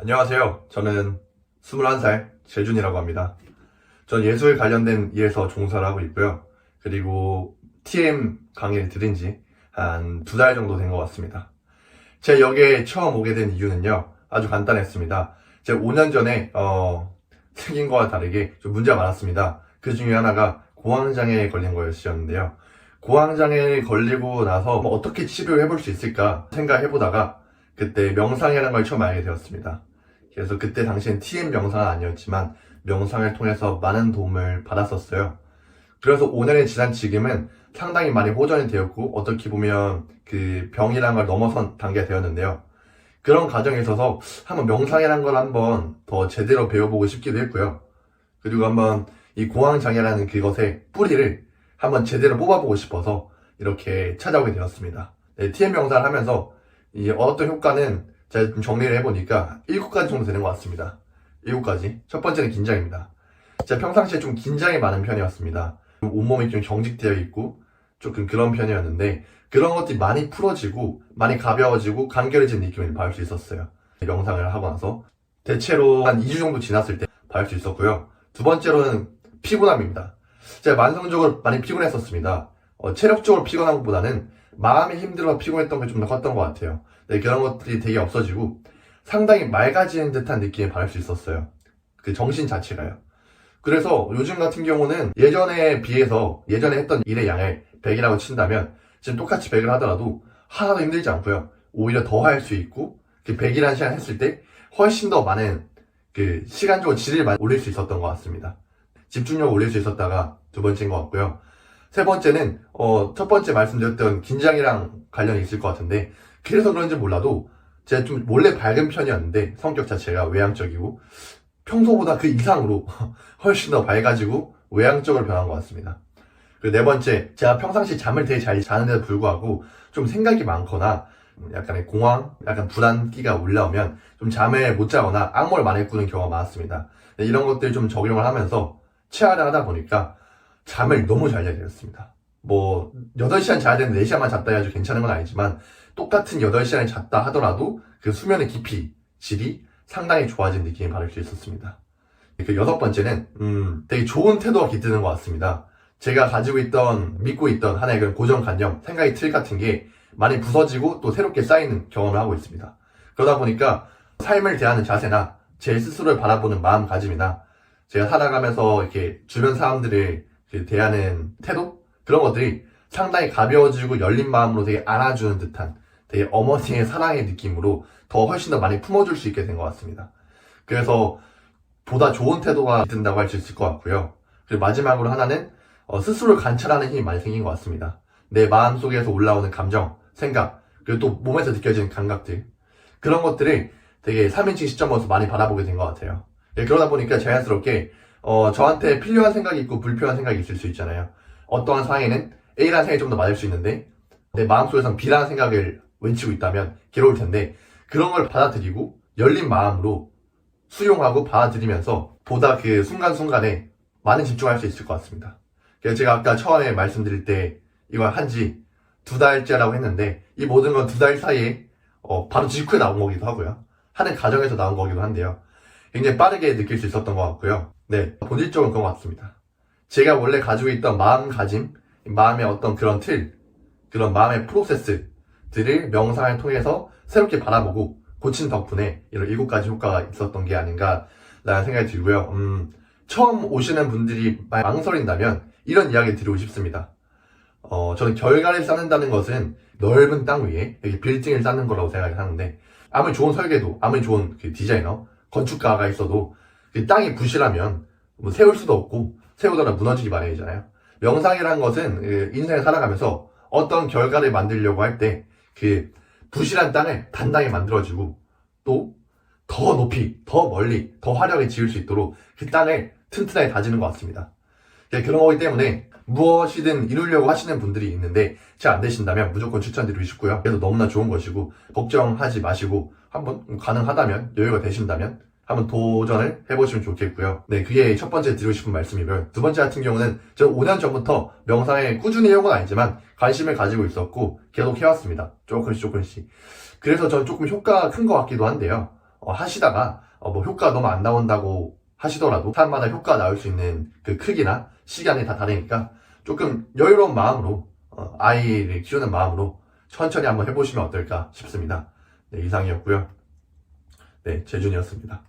안녕하세요. 저는 21살 재준이라고 합니다. 전 예술 관련된 일에서 종사를 하고 있고요. 그리고 TM 강의를 들은 지 한 2달 정도 된 것 같습니다. 제가 여기에 처음 오게 된 이유는요. 아주 간단했습니다. 제가 5년 전에 생긴 거와 다르게 좀 문제가 많았습니다. 그 중에 하나가 공황장애에 걸린 거였는데요. 공황장애에 걸리고 나서 어떻게 치료해 볼 수 있을까 생각해보다가 그때 명상이라는 걸 처음 알게 되었습니다. 그래서 그때 당시엔 TM 명상은 아니었지만 명상을 통해서 많은 도움을 받았었어요. 그래서 5년이 지난 지금은 상당히 많이 호전이 되었고 어떻게 보면 그 병이라는 걸 넘어선 단계가 되었는데요. 그런 과정에 있어서 한번 명상이라는 걸 한번 더 제대로 배워보고 싶기도 했고요. 그리고 한번 이 공황장애라는 그것의 뿌리를 한번 제대로 뽑아보고 싶어서 이렇게 찾아오게 되었습니다. 네, TM 명상을 하면서 이 어떤 효과는 제가 좀 정리를 해보니까 7가지 정도 되는 것 같습니다. 7가지. 첫 번째는 긴장입니다. 제가 평상시에 좀 긴장이 많은 편이었습니다. 온몸이 좀 경직되어 있고 조금 그런 편이었는데 그런 것들이 많이 풀어지고 많이 가벼워지고 간결해진 느낌을 받을 수 있었어요. 명상을 하고 나서 대체로 한 2주 정도 지났을 때 받을 수 있었고요. 두 번째로는 피곤함입니다. 제가 만성적으로 많이 피곤했었습니다. 체력적으로 피곤한 것보다는 마음이 힘들어 피곤했던 게 좀 더 컸던 것 같아요. 네, 그런 것들이 되게 없어지고 상당히 맑아지는 듯한 느낌을 받을 수 있었어요. 그 정신 자체가요. 그래서 요즘 같은 경우는 예전에 비해서 예전에 했던 일의 양을 100이라고 친다면 지금 똑같이 100을 하더라도 하나도 힘들지 않고요. 오히려 더 할 수 있고 그 100이라는 시간 했을 때 훨씬 더 많은 그 시간적으로 질을 많이 올릴 수 있었던 것 같습니다. 집중력을 올릴 수 있었다가 두 번째인 것 같고요. 세 번째는 첫 번째 말씀드렸던 긴장이랑 관련이 있을 것 같은데 그래서 그런지 몰라도 제가 좀 원래 밝은 편이었는데 성격 자체가 외향적이고 평소보다 그 이상으로 훨씬 더 밝아지고 외향적으로 변한 것 같습니다. 그리고 네 번째, 제가 평상시 잠을 되게 잘 자는데도 불구하고 좀 생각이 많거나 약간의 공황, 약간 불안기가 올라오면 좀 잠을 못 자거나 악몽을 많이 꾸는 경우가 많았습니다. 이런 것들 좀 적용을 하면서 체화를 하다 보니까 잠을 너무 잘 자게 되었습니다. 8시간 자야 되는데 4시간만 잤다 해가지고 괜찮은 건 아니지만 똑같은 8시간을 잤다 하더라도 그 수면의 깊이, 질이 상당히 좋아진 느낌을 받을 수 있었습니다. 그 여섯 번째는 되게 좋은 태도가 깃드는 것 같습니다. 제가 가지고 있던, 믿고 있던 하나의 그런 고정관념, 생각의 틀 같은 게 많이 부서지고 또 새롭게 쌓이는 경험을 하고 있습니다. 그러다 보니까 삶을 대하는 자세나 제 스스로를 바라보는 마음가짐이나 제가 살아가면서 이렇게 주변 사람들을 대하는 태도? 그런 것들이 상당히 가벼워지고 열린 마음으로 되게 안아주는 듯한 되게 어머니의 사랑의 느낌으로 더 훨씬 더 많이 품어줄 수 있게 된 것 같습니다. 그래서 보다 좋은 태도가 든다고 할 수 있을 것 같고요. 그리고 마지막으로 하나는 스스로를 관찰하는 힘이 많이 생긴 것 같습니다. 내 마음속에서 올라오는 감정, 생각, 그리고 또 몸에서 느껴지는 감각들 그런 것들을 되게 3인칭 시점으로서 많이 바라보게 된 것 같아요. 그러다 보니까 자연스럽게 저한테 필요한 생각이 있고 불필요한 생각이 있을 수 있잖아요. 어떠한 상황에는 A라는 생각이 좀 더 맞을 수 있는데 내 마음속에선 B라는 생각을 외치고 있다면 괴로울 텐데 그런 걸 받아들이고 열린 마음으로 수용하고 받아들이면서 보다 그 순간순간에 많은 집중할 수 있을 것 같습니다. 그래서 제가 아까 처음에 말씀드릴 때 이걸 한지 2달째라고 했는데 이 모든 건 2달 사이에 바로 직후에 나온 거기도 하고요. 하는 과정에서 나온 거기도 한데요. 굉장히 빠르게 느낄 수 있었던 것 같고요. 네, 본질적으로 그런 것 같습니다. 제가 원래 가지고 있던 마음가짐, 마음의 어떤 그런 틀, 그런 마음의 프로세스들을 명상을 통해서 새롭게 바라보고 고친 덕분에 이런 7가지 효과가 있었던 게 아닌가라는 생각이 들고요. 처음 오시는 분들이 망설인다면 이런 이야기 드리고 싶습니다. 저는 결과를 쌓는다는 것은 넓은 땅 위에 이렇게 빌딩을 쌓는 거라고 생각을 하는데 아무리 좋은 설계도, 아무리 좋은 그 디자이너, 건축가가 있어도 그 땅이 부실하면 세울 수도 없고 세우더라 무너지기 마련이잖아요. 명상이라는 것은 인생을 살아가면서 어떤 결과를 만들려고 할 때 그 부실한 땅을 단단히 만들어주고 또 더 높이, 더 멀리, 더 화려하게 지을 수 있도록 그 땅을 튼튼하게 다지는 것 같습니다. 그런 거기 때문에 무엇이든 이루려고 하시는 분들이 있는데 잘 안 되신다면 무조건 추천드리고 싶고요. 그래서 너무나 좋은 것이고 걱정하지 마시고 한번 가능하다면 여유가 되신다면 한번 도전을 해보시면 좋겠고요. 네, 그게 첫 번째 드리고 싶은 말씀이고요. 두 번째 같은 경우는 저는 5년 전부터 명상에 꾸준히 해온 건 아니지만 관심을 가지고 있었고 계속 해왔습니다. 조금씩. 그래서 저는 조금 효과가 큰 것 같기도 한데요. 하시다가 뭐 효과 너무 안 나온다고 하시더라도 사람마다 효과 나올 수 있는 그 크기나 시간이 다 다르니까 조금 여유로운 마음으로 아이를 키우는 마음으로 천천히 한번 해보시면 어떨까 싶습니다. 네, 이상이었고요. 네, 재준이었습니다.